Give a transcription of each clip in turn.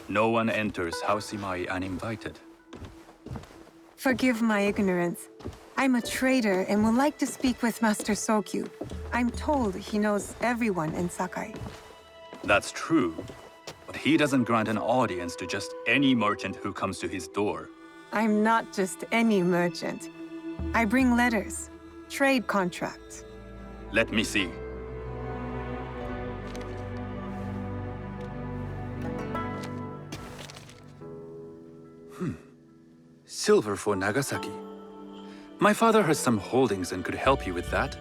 No one enters House Imai uninvited. Forgive my ignorance. I'm a trader and would like to speak with Master Sokyu. I'm told he knows everyone in Sakai. That's true, but he doesn't grant an audience to just any merchant who comes to his door. I'm not just any merchant. I bring letters, trade contracts. Let me see. Silver for Nagasaki. My father has some holdings and could help you with that.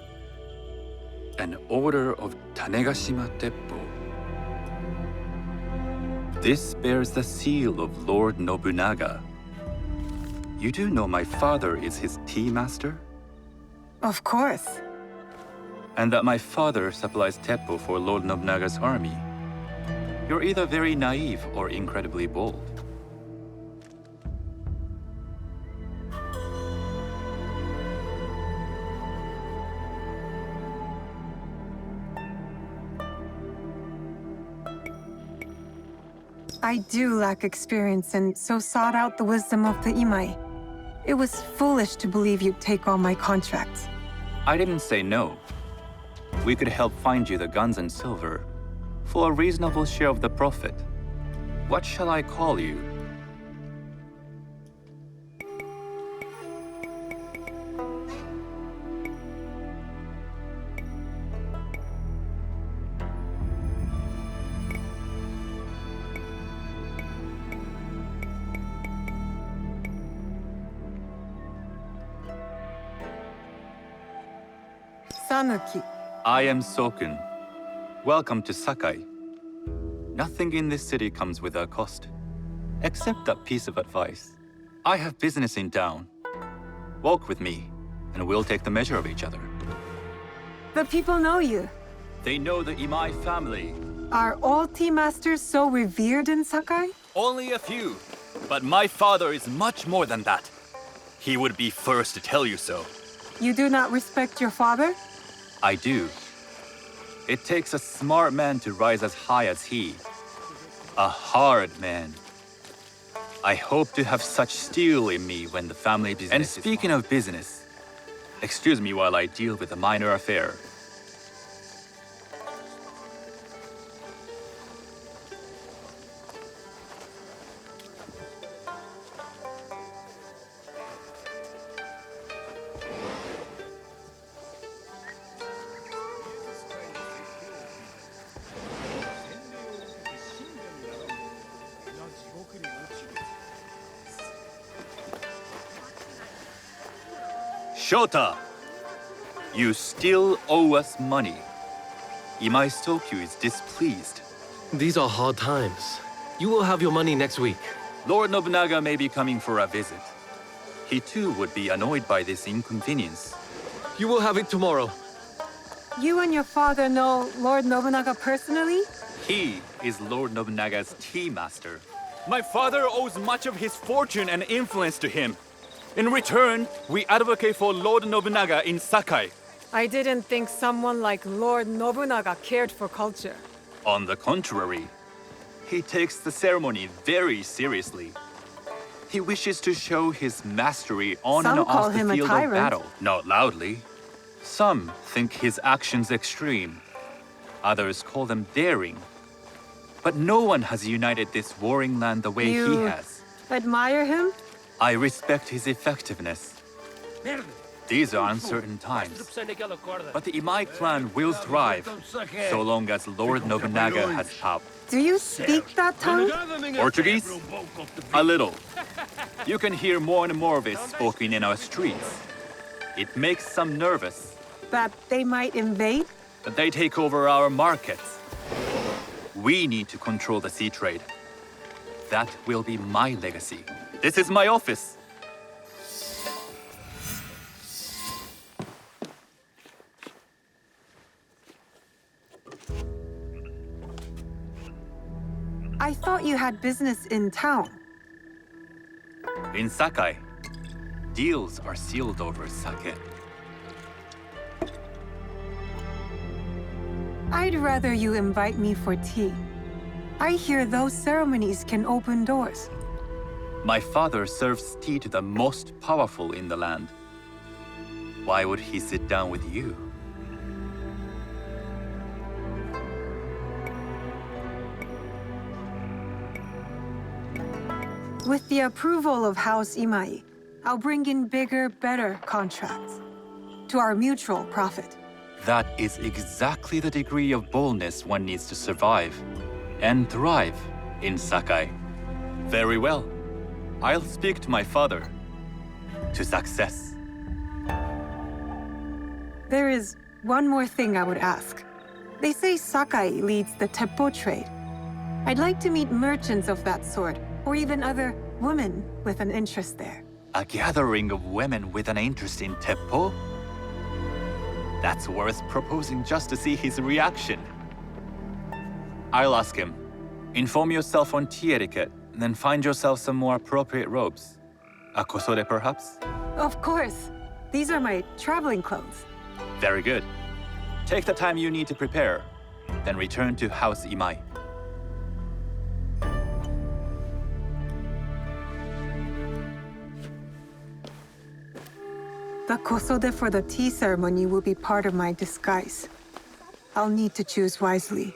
An order of Tanegashima Teppo. This bears the seal of Lord Nobunaga. You do know my father is his tea master? Of course. And that my father supplies Teppo for Lord Nobunaga's army. You're either very naive or incredibly bold. I do lack experience and so sought out the wisdom of the Imai. It was foolish to believe you'd take on my contracts. I didn't say no. We could help find you the guns and silver for a reasonable share of the profit. What shall I call you? Sanuki. I am Sokun. Welcome to Sakai. Nothing in this city comes without cost, except that piece of advice. I have business in town. Walk with me, and we'll take the measure of each other. The people know you. They know the Imai family. Are all tea masters so revered in Sakai? Only a few, but my father is much more than that. He would be first to tell you so. You do not respect your father? I do. It takes a smart man to rise as high as he. A hard man. I hope to have such steel in me when the family business And speaking of business, excuse me while I deal with a minor affair. Shota! You still owe us money. Imai Sokyu is displeased. These are hard times. You will have your money next week. Lord Nobunaga may be coming for a visit. He too would be annoyed by this inconvenience. You will have it tomorrow. You and your father know Lord Nobunaga personally? He is Lord Nobunaga's tea master. My father owes much of his fortune and influence to him. In return, we advocate for Lord Nobunaga in Sakai. I didn't think someone like Lord Nobunaga cared for culture. On the contrary, he takes the ceremony very seriously. He wishes to show his mastery on Some and call off the him a field of tyrant. battle. Not loudly. Some think his actions extreme. Others call them daring. But no one has united this warring land the way he You has. admire him? I respect his effectiveness. These are uncertain times, but the Imai clan will thrive so long as Lord Nobunaga has power. Do you speak that tongue? Portuguese? A little. You can hear more and more of it spoken in our streets. It makes some nervous That they might invade? that they take over our markets. We need to control the sea trade. That will be my legacy. This is my office. I thought you had business in town. In Sakai, deals are sealed over sake. I'd rather you invite me for tea. I hear those ceremonies can open doors. My father serves tea to the most powerful in the land. Why would he sit down with you? With the approval of House Imai, I'll bring in bigger, better contracts. To our mutual profit. That is exactly the degree of boldness one needs to survive and thrive in Sakai. Very well. I'll speak to my father. To success. There is one more thing I would ask. They say Sakai leads the teppo trade. I'd like to meet merchants of that sort, or even other women with an interest there. A gathering of women with an interest in teppo? That's worth proposing just to see his reaction. I'll ask him. Inform yourself on tea etiquette, then find yourself some more appropriate robes. A kosode, perhaps? Of course. These are my traveling clothes. Very good. Take the time you need to prepare, then return to House Imai. The kosode for the tea ceremony will be part of my disguise. I'll need to choose wisely.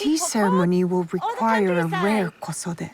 tea ceremony will require a rare kosode.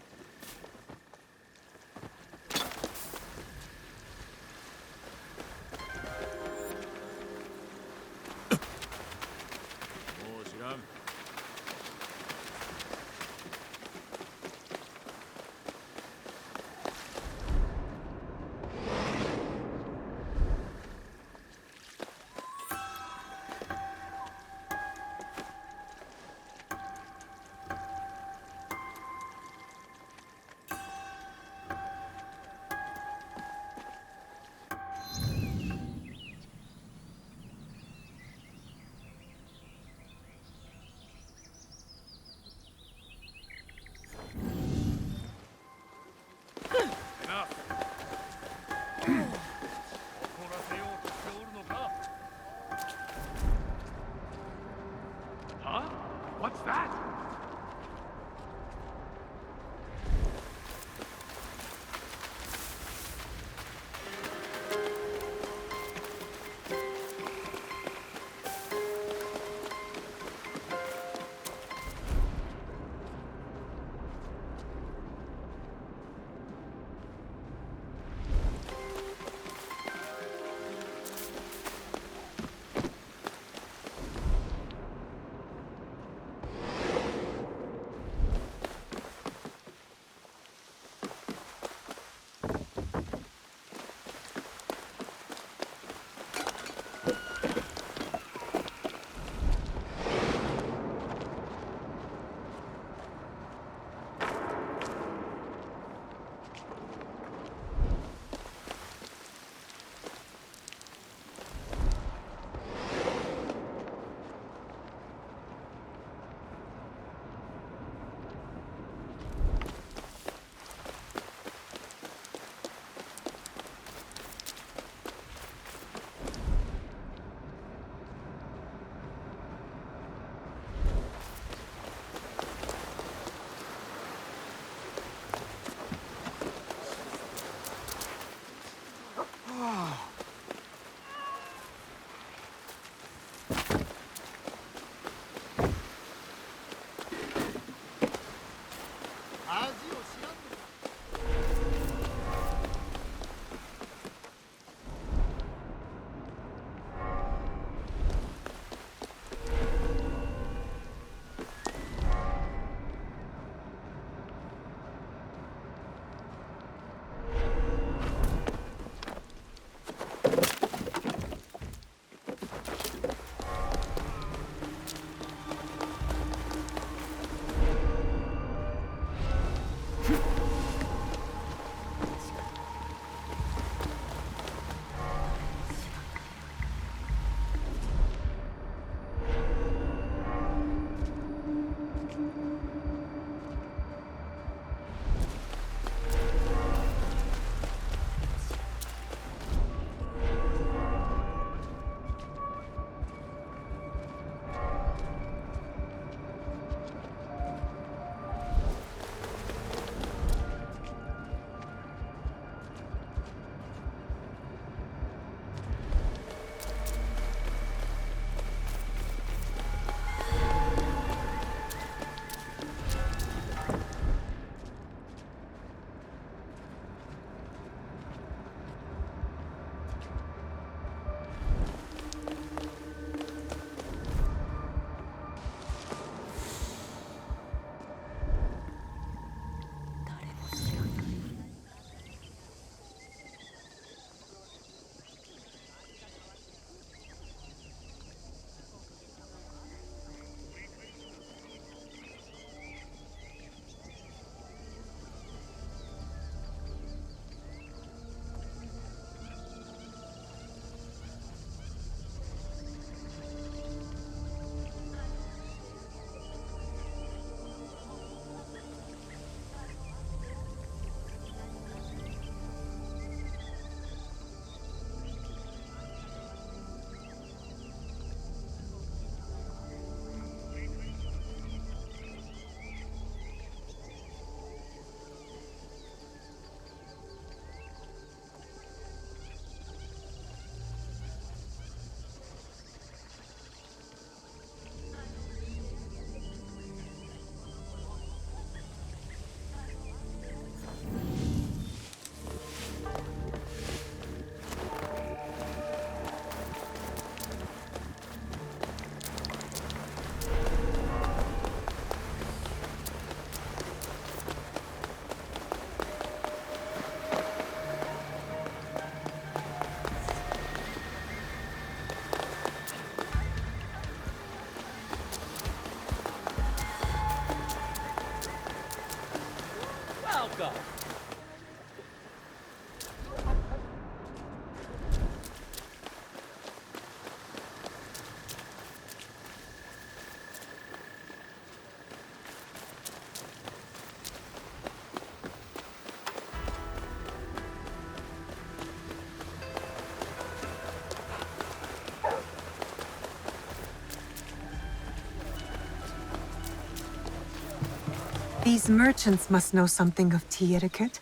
These merchants must know something of tea etiquette.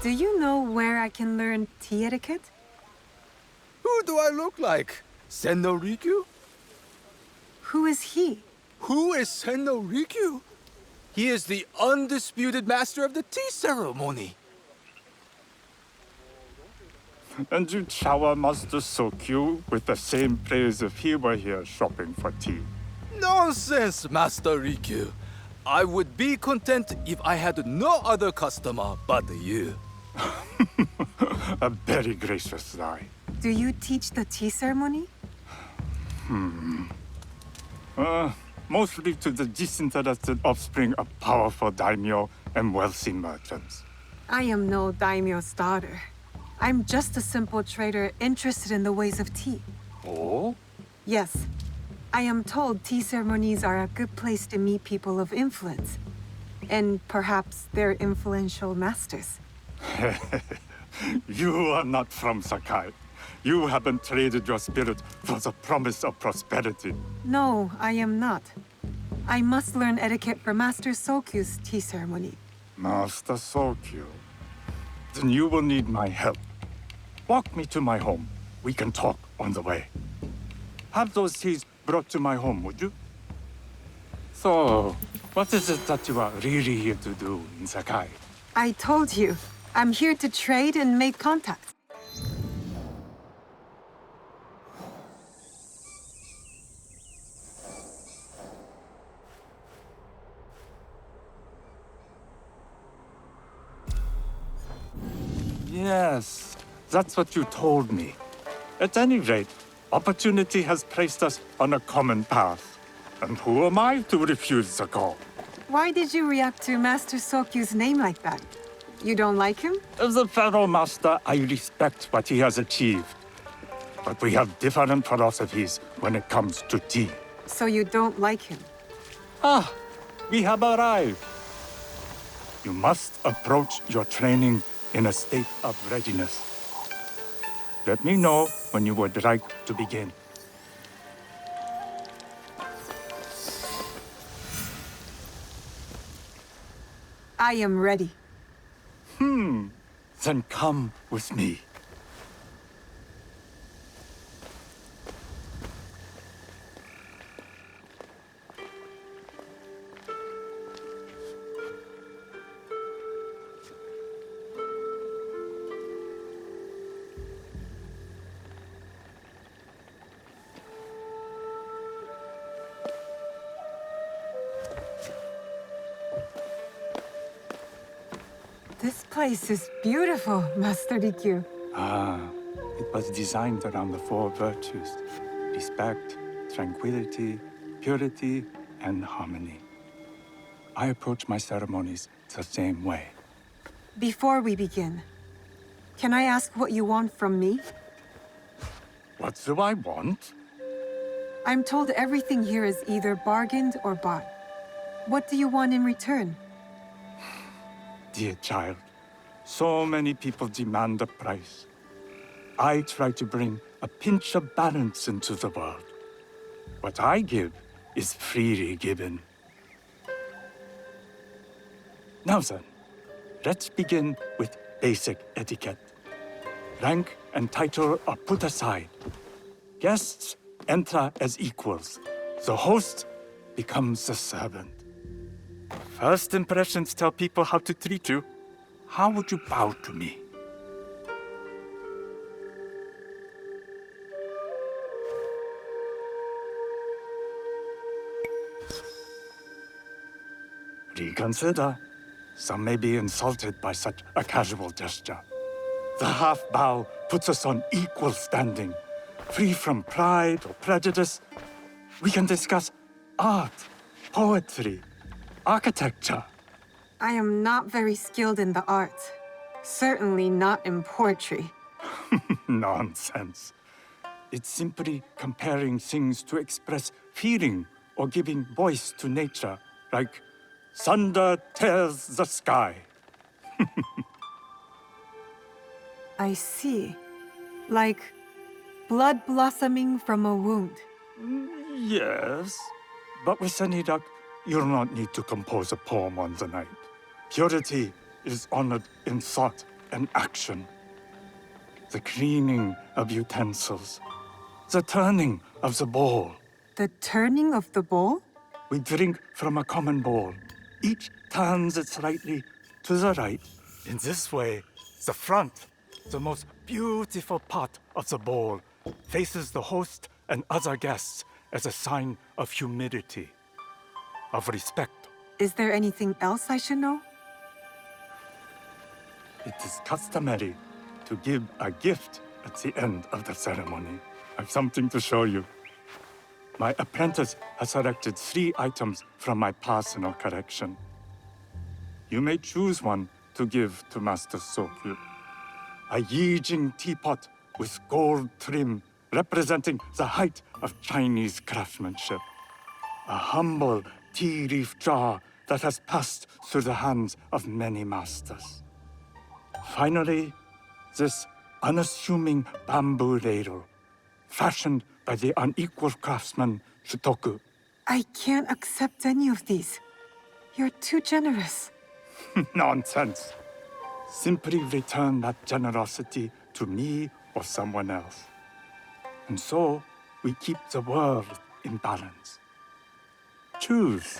Do you know where I can learn tea etiquette? Who do I look like? Senno Rikyu? Who is he? Who is Senno Rikyu? He is the undisputed master of the tea ceremony. And you shower Master Sokyu with the same praise if he were here shopping for tea. Nonsense, Master Rikyu. I would be content if I had no other customer but you. A very gracious lie. Do you teach the tea ceremony? Mostly to the disinterested offspring of powerful daimyo and wealthy merchants. I am no daimyo's daughter. I'm just a simple trader interested in the ways of tea. Oh? Yes. I am told tea ceremonies are a good place to meet people of influence. And perhaps their influential masters. You are not from Sakai. You haven't traded your spirit for the promise of prosperity. No, I am not. I must learn etiquette for Master Sokyu's tea ceremony. Master Sokyu. Then you will need my help. Walk me to my home. We can talk on the way. Have those teas brought to my home, would you? So, what is it that you are really here to do in Sakai? I told you, I'm here to trade and make contacts. Yes, that's what you told me. At any rate, opportunity has placed us on a common path. And who am I to refuse the call? Why did you react to Master Sokyu's name like that? You don't like him? As a Pharaoh Master, I respect what he has achieved. But we have different philosophies when it comes to tea. So you don't like him? Ah, we have arrived. You must approach your training in a state of readiness. Let me know when you would like to begin. I am ready. Then come with me. This place is beautiful, Master Rikyu. It was designed around the four virtues: respect, tranquility, purity, and harmony. I approach my ceremonies the same way. Before we begin, can I ask what you want from me? What do I want? I'm told everything here is either bargained or bought. What do you want in return? Dear child, so many people demand a price. I try to bring a pinch of balance into the world. What I give is freely given. Now then, let's begin with basic etiquette. Rank and title are put aside. Guests enter as equals. The host becomes the servant. First impressions tell people how to treat you. How would you bow to me? Reconsider. Some may be insulted by such a casual gesture. The half bow puts us on equal standing, free from pride or prejudice. We can discuss art, poetry, architecture. I am not very skilled in the arts. Certainly not in poetry. Nonsense. It's simply comparing things to express feeling or giving voice to nature, like thunder tears the sky. I see. Like blood blossoming from a wound. Yes, but with any luck, you'll not need to compose a poem on the night. Purity is honored in thought and action. The cleaning of utensils, the turning of the bowl. The turning of the bowl? We drink from a common bowl. Each turns it slightly to the right. In this way, the front, the most beautiful part of the bowl, faces the host and other guests as a sign of humility, of respect. Is there anything else I should know? It is customary to give a gift at the end of the ceremony. I've something to show you. My apprentice has selected 3 items from my personal collection. You may choose one to give to Master Sokyu. A Yijing teapot with gold trim representing the height of Chinese craftsmanship. A humble tea leaf jar that has passed through the hands of many masters. Finally, this unassuming bamboo ladle, fashioned by the unequal craftsman Shutoku. I can't accept any of these. You're too generous. Nonsense. Simply return that generosity to me or someone else. And so, we keep the world in balance. Choose.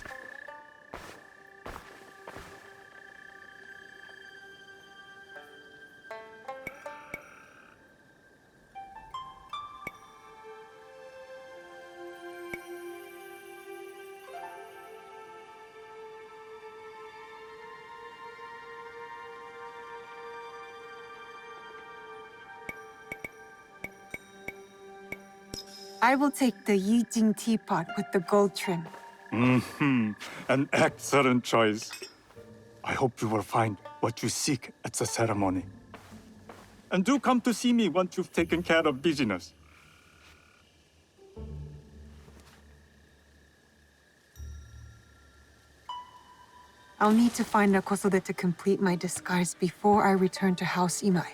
I will take the Yijing teapot with the gold trim. An excellent choice. I hope you will find what you seek at the ceremony. And do come to see me once you've taken care of business. I'll need to find Nakosode to complete my disguise before I return to House Imai.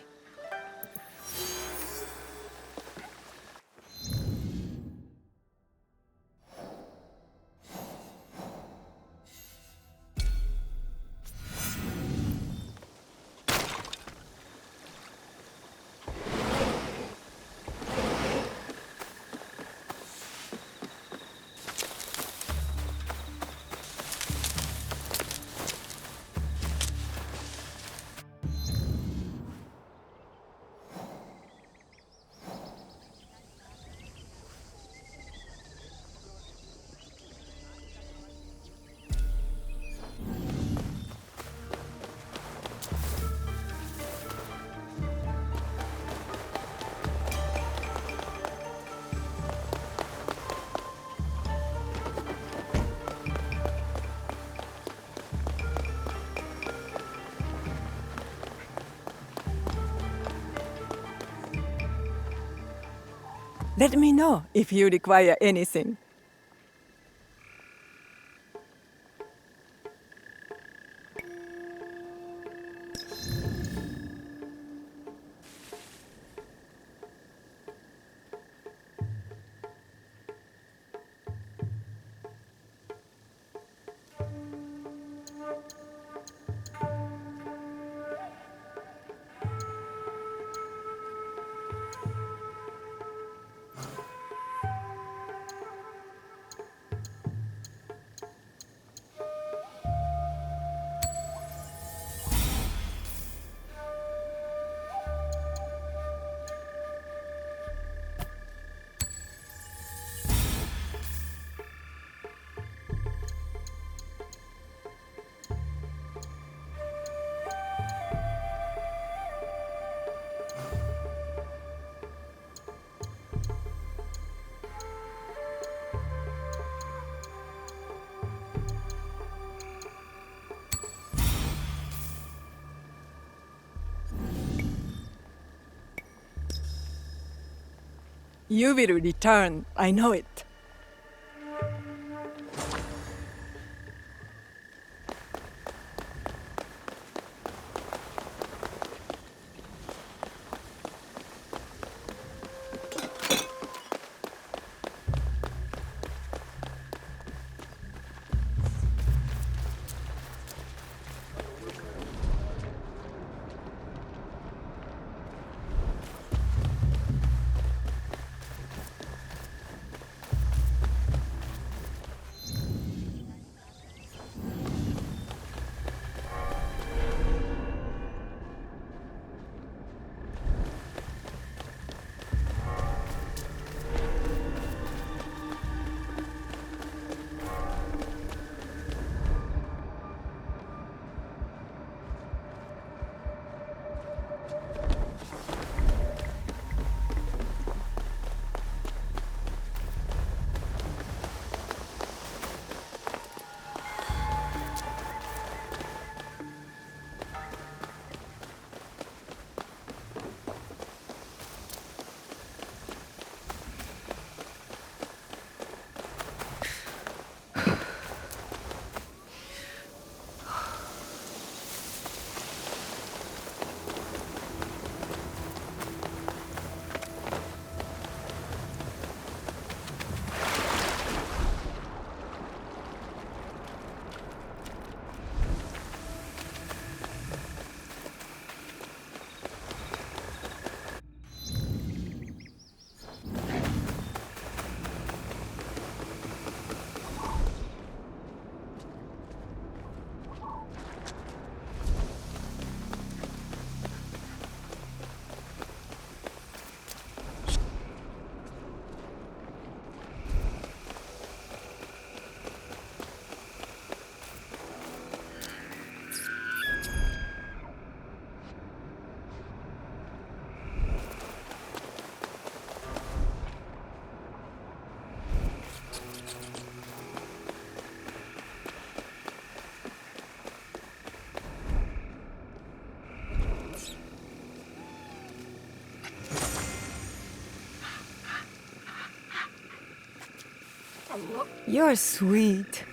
Let me know if you require anything. You will return, I know it. You're sweet.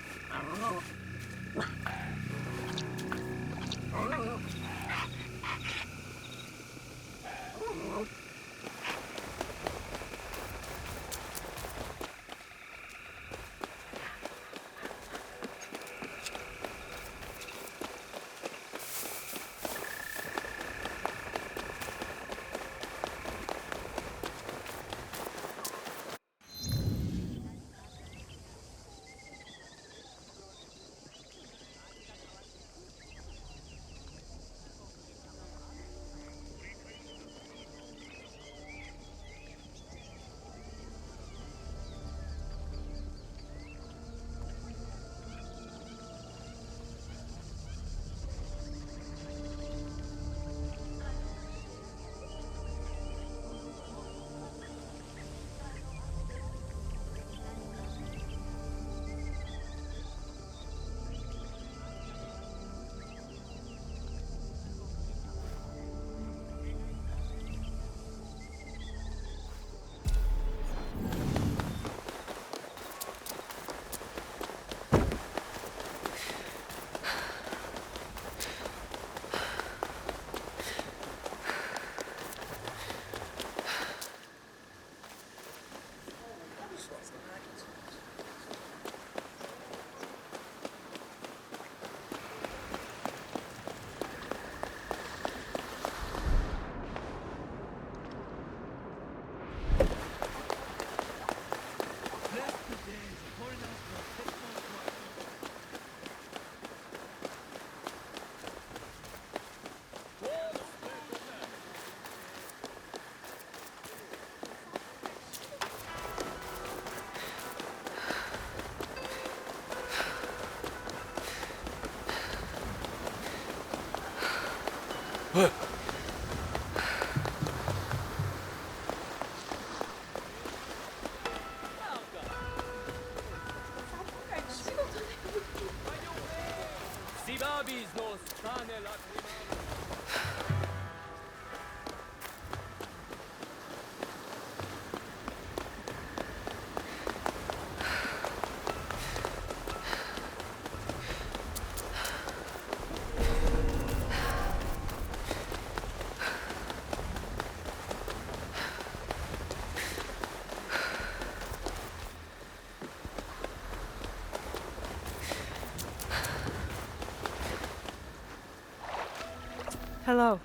Hello.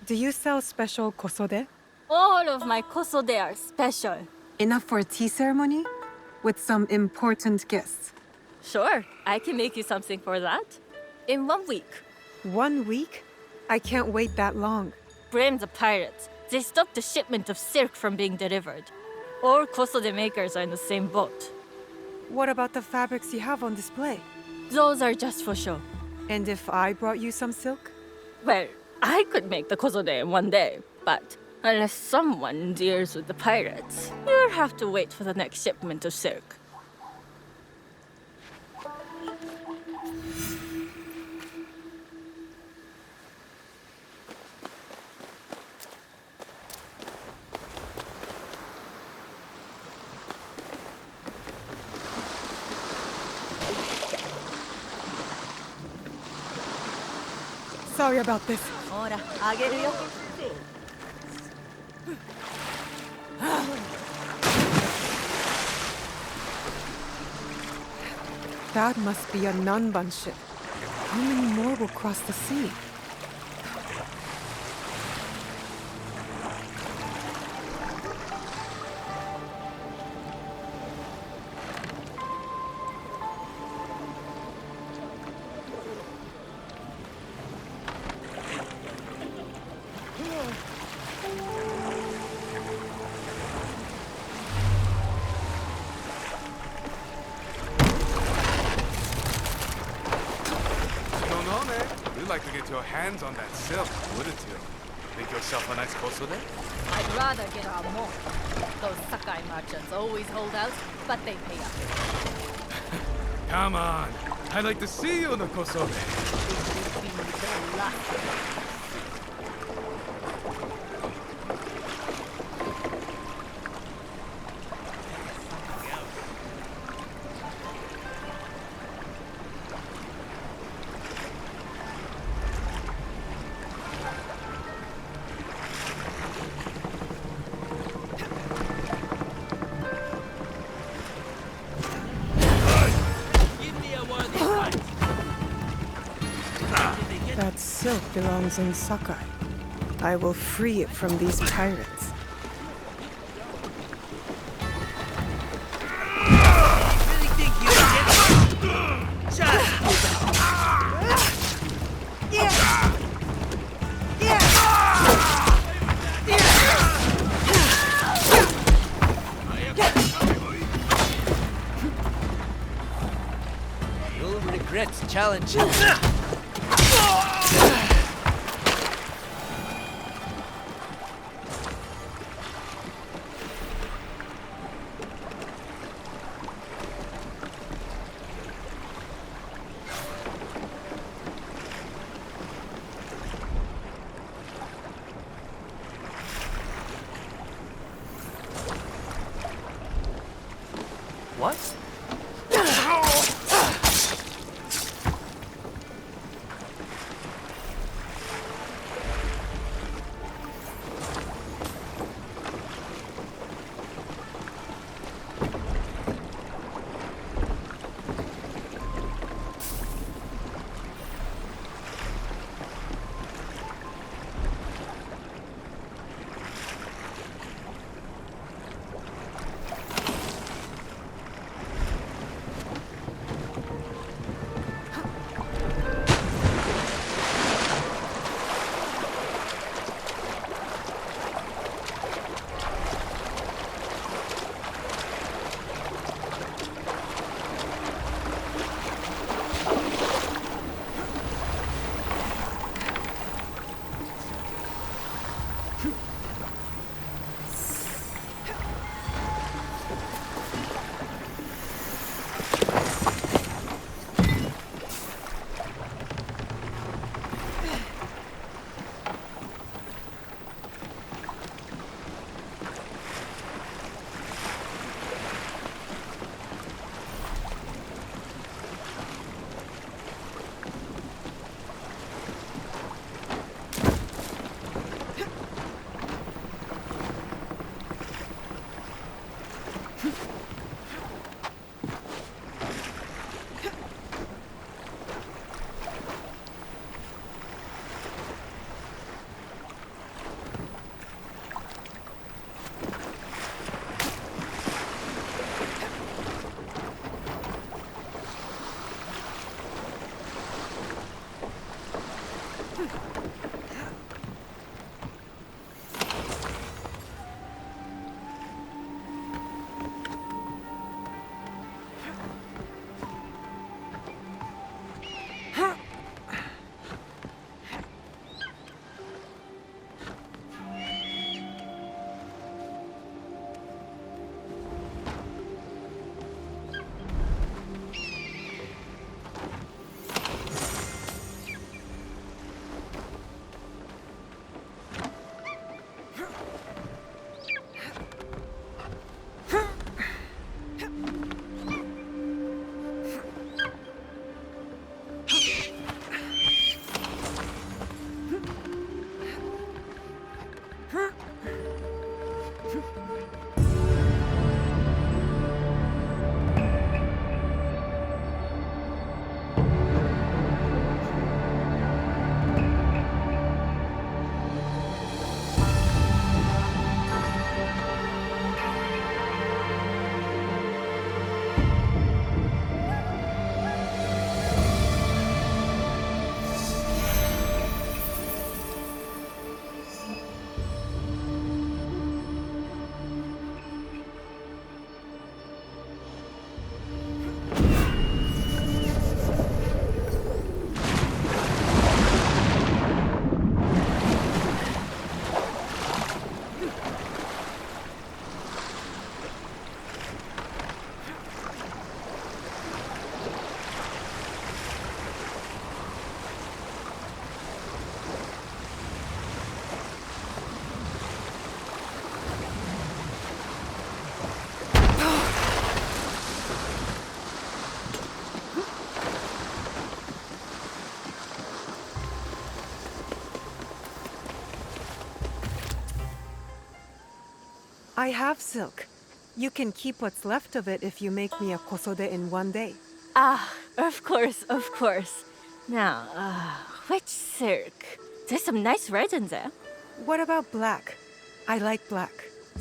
Do you sell special kosode? All of my kosode are special. Enough for a tea ceremony? With some important guests. Sure, I can make you something for that. In 1 week. 1 week? I can't wait that long. Blame the pirates. They stopped the shipment of silk from being delivered. All kosode makers are in the same boat. What about the fabrics you have on display? Those are just for show. And if I brought you some silk? Well, I could make the kosode in 1 day, but unless someone deals with the pirates, you'll have to wait for the next shipment of silk. Sorry about this. ほら、あげるよ。That must be a Nanban ship. How many more will cross the sea? Don't know, man. You'd like to get your hands on that silk, wouldn't you? Make yourself a nice kosode? I'd rather get our more. Those Sakai merchants always hold out, but they pay up. Come on. I'd like to see you in the kosode. It would be their last. That silk belongs in Sakai. I will free it from these pirates. You'll regret challenge. What? I have silk. You can keep what's left of it if you make me a kosode in one day. Ah, of course, of course. Now, which silk? There's some nice red in there. What about black? I like black.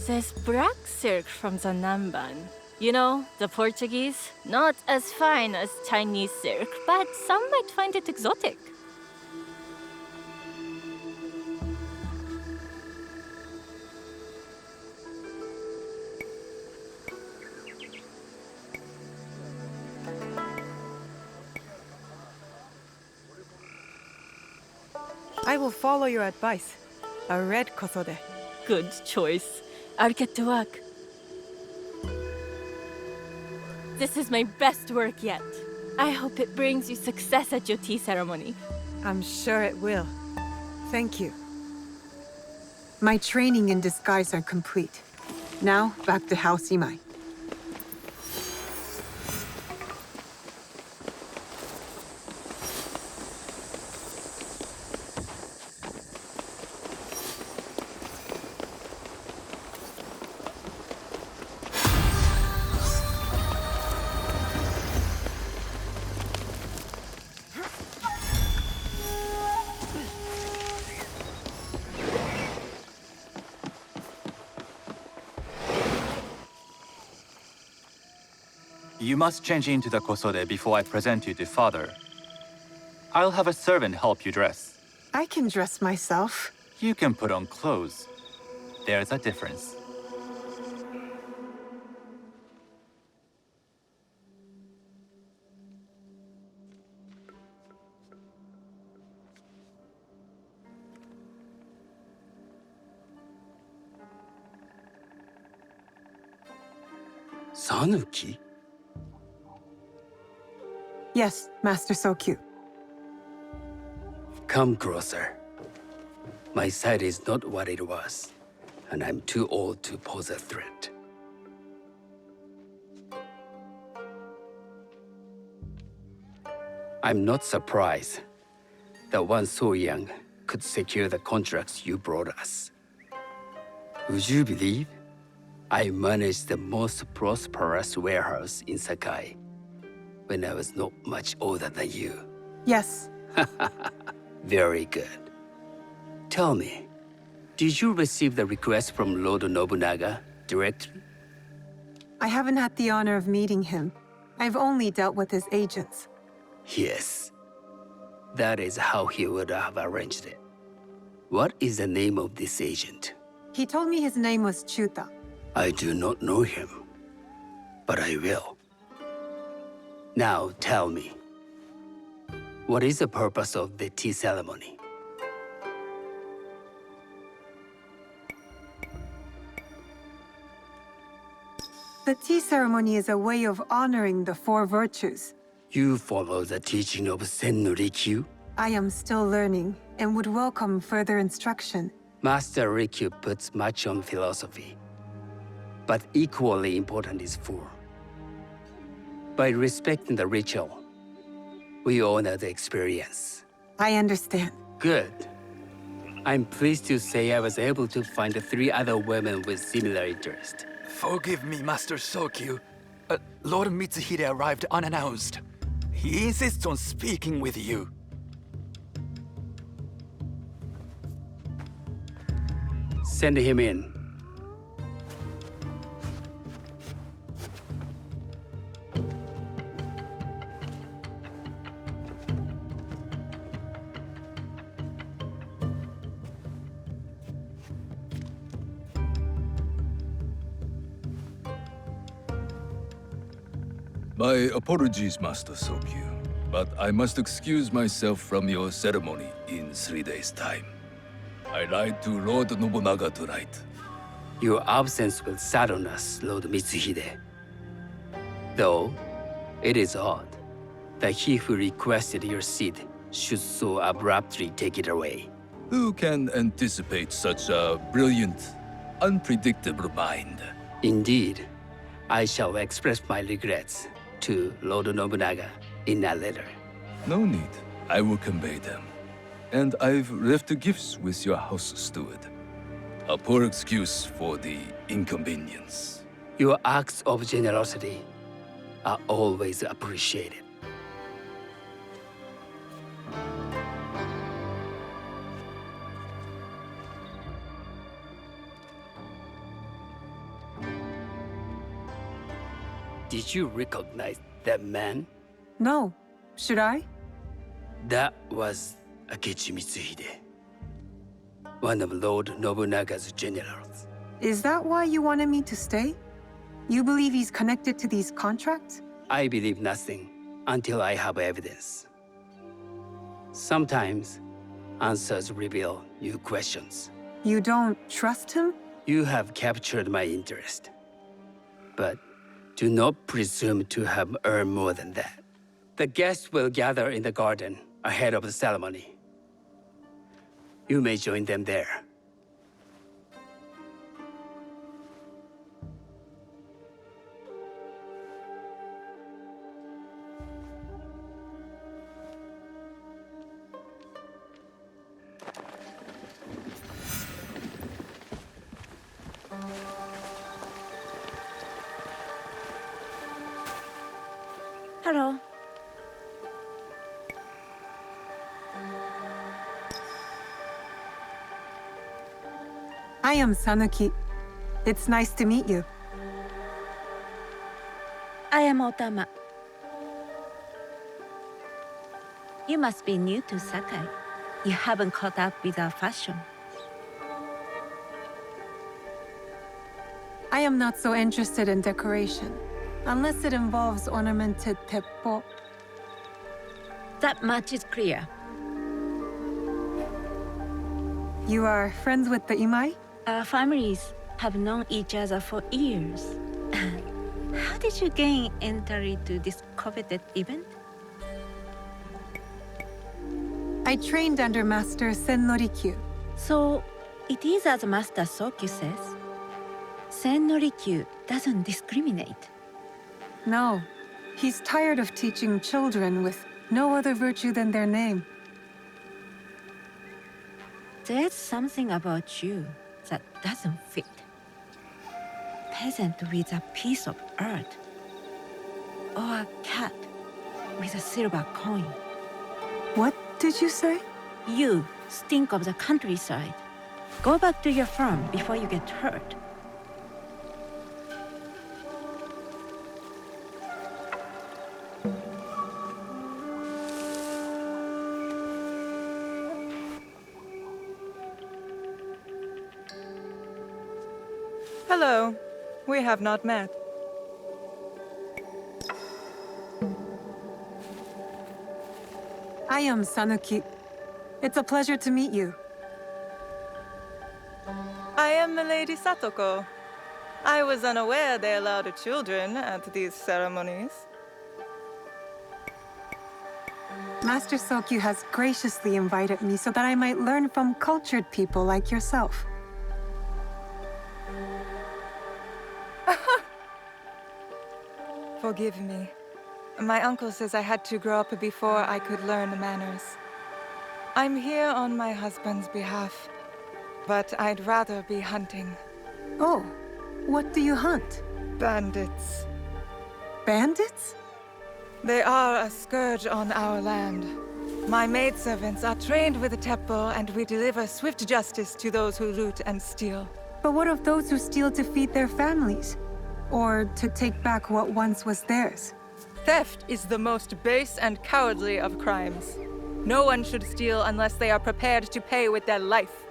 There's black silk from the Namban. You know, the Portuguese. Not as fine as Chinese silk, but some might find it exotic. I will follow your advice. A red kosode. Good choice. I'll get to work. This is my best work yet. I hope it brings you success at your tea ceremony. I'm sure it will. Thank you. My training in disguise are complete. Now, back to House Imai. You must change into the kosode before I present you to father. I'll have a servant help you dress. I can dress myself. You can put on clothes. There's a difference. Sanuki? Yes, Master Sokyu. Come closer. My sight is not what it was, and I'm too old to pose a threat. I'm not surprised that one so young could secure the contracts you brought us. Would you believe I managed the most prosperous warehouse in Sakai when I was not much older than you? Yes. Very good. Tell me, did you receive the request from Lord Nobunaga directly? I haven't had the honor of meeting him. I've only dealt with his agents. Yes. That is how he would have arranged it. What is the name of this agent? He told me his name was Chuta. I do not know him, but I will. Now tell me, what is the purpose of the tea ceremony? The tea ceremony is a way of honoring the four virtues. You follow the teaching of Senno Rikyu? I am still learning and would welcome further instruction. Master Rikyu puts much on philosophy, but equally important is form. By respecting the ritual, we honor the experience. I understand. Good. I'm pleased to say I was able to find 3 other women with similar interest. Forgive me, Master Sokyu. Lord Mitsuhide arrived unannounced. He insists on speaking with you. Send him in. My apologies, Master Sokyu, but I must excuse myself from your ceremony in 3 days' time. I lied to Lord Nobunaga tonight. Your absence will sadden us, Lord Mitsuhide. Though, it is odd that he who requested your seat should so abruptly take it away. Who can anticipate such a brilliant, unpredictable mind? Indeed, I shall express my regrets to Lord Nobunaga in a letter. No need. I will convey them. And I've left the gifts with your house steward. A poor excuse for the inconvenience. Your acts of generosity are always appreciated. Did you recognize that man? No. Should I? That was Akechi Mitsuhide, one of Lord Nobunaga's generals. Is that why you wanted me to stay? You believe he's connected to these contracts? I believe nothing until I have evidence. Sometimes, answers reveal new questions. You don't trust him? You have captured my interest. But do not presume to have earned more than that. The guests will gather in the garden ahead of the ceremony. You may join them there. Hello. I am Sanuki. It's nice to meet you. I am Otama. You must be new to Sakai. You haven't caught up with our fashion. I am not so interested in decoration, unless it involves ornamented teppo. That much is clear. You are friends with the Imai? Our families have known each other for years. How did you gain entry to this coveted event? I trained under Master Sen Norikyu. So, it is as Master Sokyu says. Sen Norikyu doesn't discriminate. No, he's tired of teaching children with no other virtue than their name. There's something about you that doesn't fit. Peasant with a piece of earth. Or a cat with a silver coin. What did you say? You stink of the countryside. Go back to your farm before you get hurt. Hello. We have not met. I am Sanuki. It's a pleasure to meet you. I am Milady Satoko. I was unaware they allowed children at these ceremonies. Master Sokyu has graciously invited me so that I might learn from cultured people like yourself. Forgive me. My uncle says I had to grow up before I could learn manners. I'm here on my husband's behalf, but I'd rather be hunting. Oh, what do you hunt? Bandits. Bandits? They are a scourge on our land. My maidservants are trained with the teppo, and we deliver swift justice to those who loot and steal. But what of those who steal to feed their families? Or to take back what once was theirs? Theft is the most base and cowardly of crimes. No one should steal unless they are prepared to pay with their life.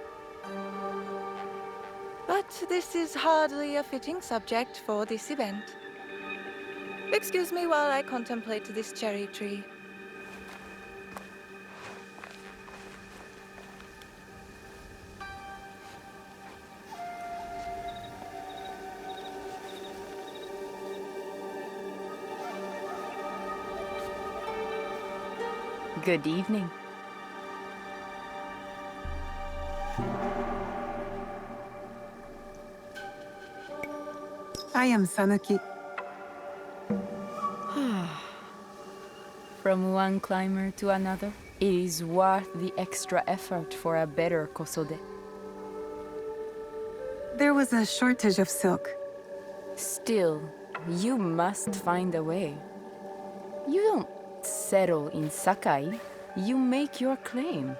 But this is hardly a fitting subject for this event. Excuse me while I contemplate this cherry tree. Good evening. I am Sanuki. From one climber to another, it is worth the extra effort for a better kosode. there was a shortage of silk. Still, you must find a way. You don't settle in Sakai. You make your claim.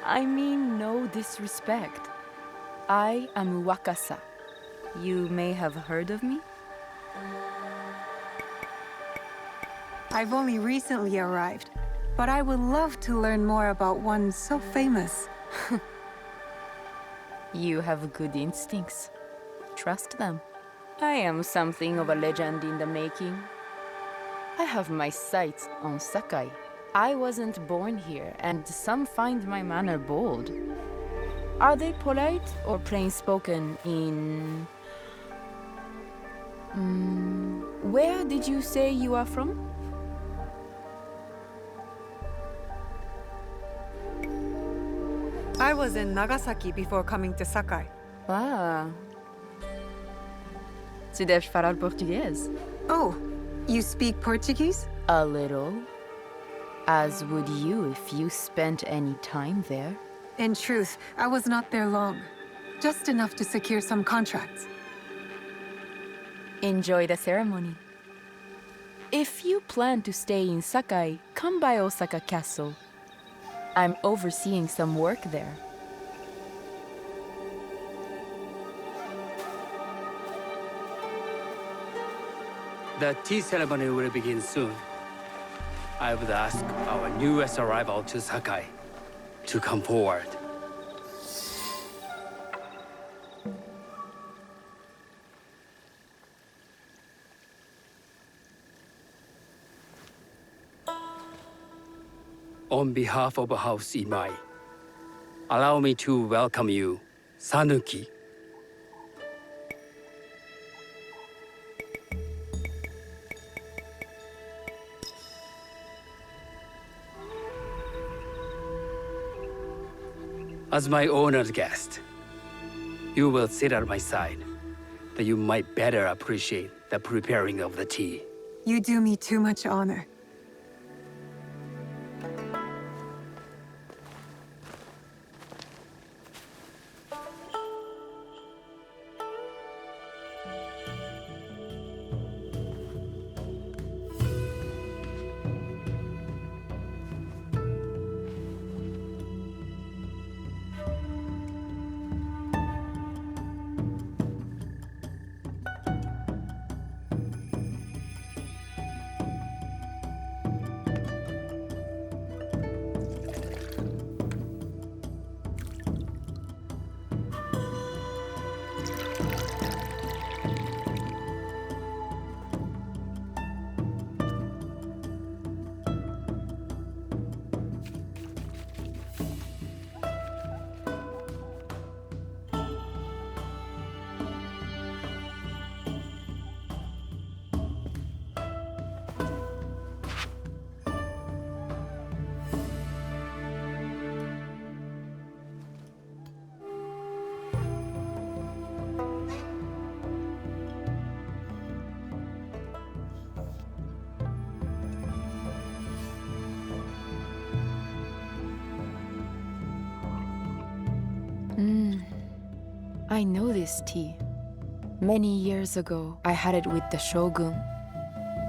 I mean no disrespect. I am Wakasa. You may have heard of me? I've only recently arrived, but I would love to learn more about one so famous. You have good instincts. Trust them. I am something of a legend in the making. I have my sights on Sakai. I wasn't born here, and some find my manner bold. Are they polite or plain-spoken in... where did you say you are from? I was in Nagasaki before coming to Sakai. Ah. Tu deves falar português? Oh, you speak Portuguese? A little. As would you if you spent any time there. In truth, I was not there long. Just enough to secure some contracts. Enjoy the ceremony. If you plan to stay in Sakai, come by Osaka Castle. I'm overseeing some work there. The tea ceremony will begin soon. I would ask our newest arrival to Sakai to come forward. On behalf of House Imai, allow me to welcome you, Sanuki. As my honored guest, you will sit at my side, that you might better appreciate the preparing of the tea. You do me too much honor. I know this tea. Many years ago, I had it with the shogun,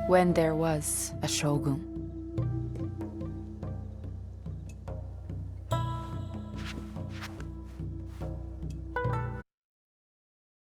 when there was a shogun.